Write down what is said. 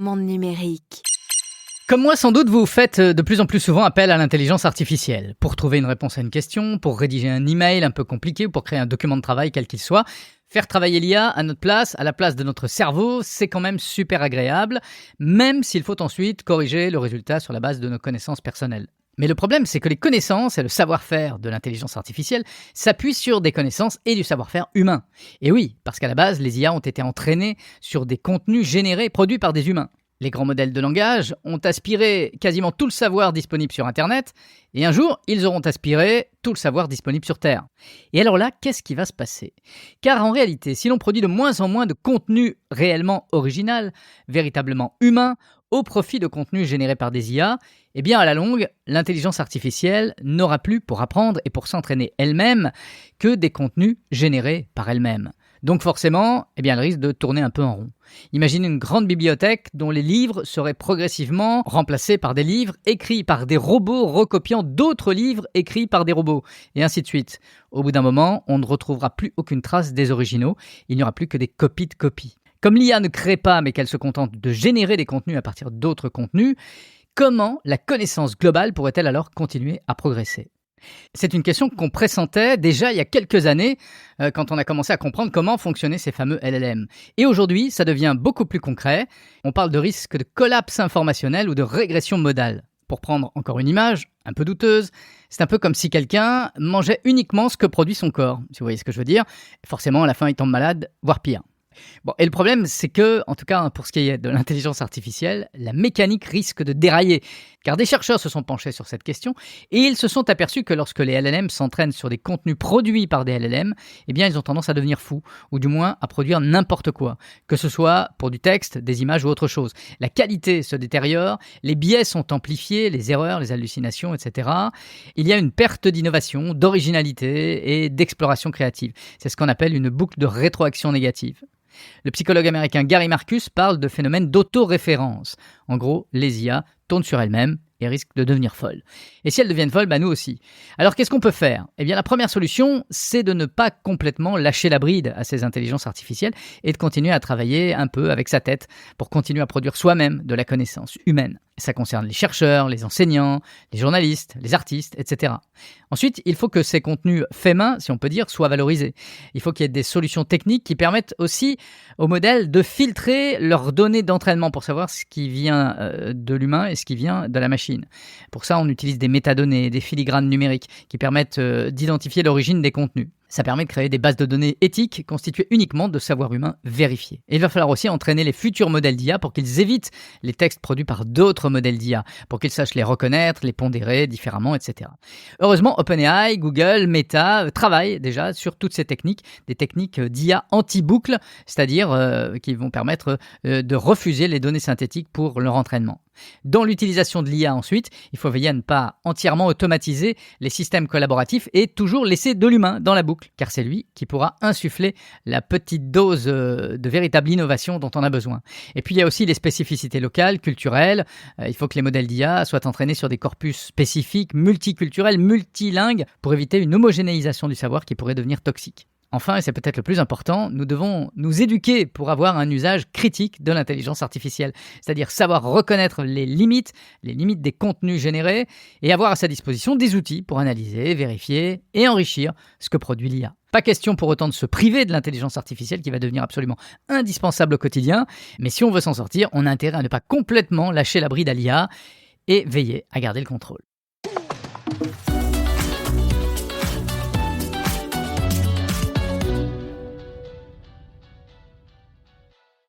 Monde numérique. Comme moi, sans doute, vous faites de plus en plus souvent appel à l'intelligence artificielle pour trouver une réponse à une question, pour rédiger un email un peu compliqué ou pour créer un document de travail quel qu'il soit. Faire travailler l'IA à notre place, à la place de notre cerveau, c'est quand même super agréable, même s'il faut ensuite corriger le résultat sur la base de nos connaissances personnelles. Mais le problème, c'est que les connaissances et le savoir-faire de l'intelligence artificielle s'appuient sur des connaissances et du savoir-faire humain. Et oui, parce qu'à la base, les IA ont été entraînées sur des contenus générés et produits par des humains. Les grands modèles de langage ont aspiré quasiment tout le savoir disponible sur Internet, et un jour, ils auront aspiré tout le savoir disponible sur Terre. Et alors là, qu'est-ce qui va se passer ? Car en réalité, si l'on produit de moins en moins de contenu réellement original, véritablement humain, au profit de contenus générés par des IA, eh bien à la longue, l'intelligence artificielle n'aura plus pour apprendre et pour s'entraîner elle-même que des contenus générés par elle-même. Donc forcément, elle risque de tourner un peu en rond. Imaginez une grande bibliothèque dont les livres seraient progressivement remplacés par des livres écrits par des robots recopiant d'autres livres écrits par des robots, et ainsi de suite. Au bout d'un moment, on ne retrouvera plus aucune trace des originaux, il n'y aura plus que des copies de copies. Comme l'IA ne crée pas mais qu'elle se contente de générer des contenus à partir d'autres contenus, comment la connaissance globale pourrait-elle alors continuer à progresser ? C'est une question qu'on pressentait déjà il y a quelques années quand on a commencé à comprendre comment fonctionnaient ces fameux LLM. Et aujourd'hui, ça devient beaucoup plus concret. On parle de risque de collapse informationnel ou de régression modale. Pour prendre encore une image un peu douteuse, c'est un peu comme si quelqu'un mangeait uniquement ce que produit son corps, si vous voyez ce que je veux dire. Forcément, à la fin, il tombe malade, voire pire. Bon, et le problème, c'est que, en tout cas pour ce qui est de l'intelligence artificielle, la mécanique risque de dérailler. Car des chercheurs se sont penchés sur cette question et ils se sont aperçus que lorsque les LLM s'entraînent sur des contenus produits par des LLM, ils ont tendance à devenir fous, ou du moins à produire n'importe quoi, que ce soit pour du texte, des images ou autre chose. La qualité se détériore, les biais sont amplifiés, les erreurs, les hallucinations, etc. Il y a une perte d'innovation, d'originalité et d'exploration créative. C'est ce qu'on appelle une boucle de rétroaction négative. Le psychologue américain Gary Marcus parle de phénomène d'autoréférence. En gros, les IA tournent sur elles-mêmes et risquent de devenir folles. Et si elles deviennent folles, nous aussi. Alors qu'est-ce qu'on peut faire ? La première solution, c'est de ne pas complètement lâcher la bride à ces intelligences artificielles et de continuer à travailler un peu avec sa tête pour continuer à produire soi-même de la connaissance humaine. Ça concerne les chercheurs, les enseignants, les journalistes, les artistes, etc. Ensuite, il faut que ces contenus faits main, si on peut dire, soient valorisés. Il faut qu'il y ait des solutions techniques qui permettent aussi aux modèles de filtrer leurs données d'entraînement pour savoir ce qui vient de l'humain et ce qui vient de la machine. Pour ça, on utilise des métadonnées, des filigranes numériques qui permettent d'identifier l'origine des contenus. Ça permet de créer des bases de données éthiques constituées uniquement de savoir humain vérifié. Et il va falloir aussi entraîner les futurs modèles d'IA pour qu'ils évitent les textes produits par d'autres modèles d'IA, pour qu'ils sachent les reconnaître, les pondérer différemment, etc. Heureusement, OpenAI, Google, Meta travaillent déjà sur toutes ces techniques, des techniques d'IA anti-boucle, c'est-à-dire qui vont permettre de refuser les données synthétiques pour leur entraînement. Dans l'utilisation de l'IA ensuite, il faut veiller à ne pas entièrement automatiser les systèmes collaboratifs et toujours laisser de l'humain dans la boucle, car c'est lui qui pourra insuffler la petite dose de véritable innovation dont on a besoin. Et puis il y a aussi les spécificités locales, culturelles. Il faut que les modèles d'IA soient entraînés sur des corpus spécifiques, multiculturels, multilingues, pour éviter une homogénéisation du savoir qui pourrait devenir toxique. Enfin, et c'est peut-être le plus important, nous devons nous éduquer pour avoir un usage critique de l'intelligence artificielle, c'est-à-dire savoir reconnaître les limites des contenus générés et avoir à sa disposition des outils pour analyser, vérifier et enrichir ce que produit l'IA. Pas question pour autant de se priver de l'intelligence artificielle qui va devenir absolument indispensable au quotidien, mais si on veut s'en sortir, on a intérêt à ne pas complètement lâcher la bride à l'IA et veiller à garder le contrôle.